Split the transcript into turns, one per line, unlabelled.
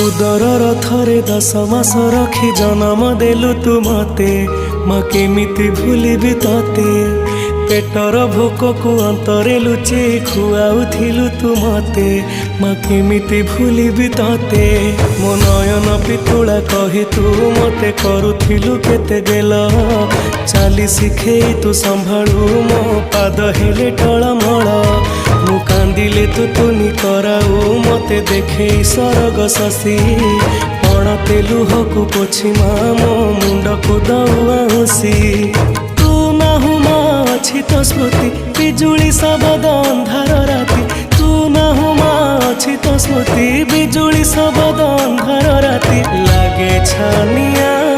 उदरर थरे 10 मास रखी जन्म देलु तू मते माँ केमिति भूलिबि तते पेटर भोक को अंतरे लुचे खुआउथिलु तू मते माँ केमिति भूलिबि तते मो नयन पितुला कही तू मते करुथिलु केते गेल चाली शिखेई तू संभाळु मो पाद हेले टळमळ मु कांदिले तू तुनी कराऊ मते देखे सरग शशि पणते लुहकु पोछि माँ मो मुंड को दउआसी तू नाहु माँ अछि तो स्मृति बिजुली सबद अंधार राति तू नाहु माँ अछि तो स्मृति बिजुली सबद अंधार राति लागे छानिया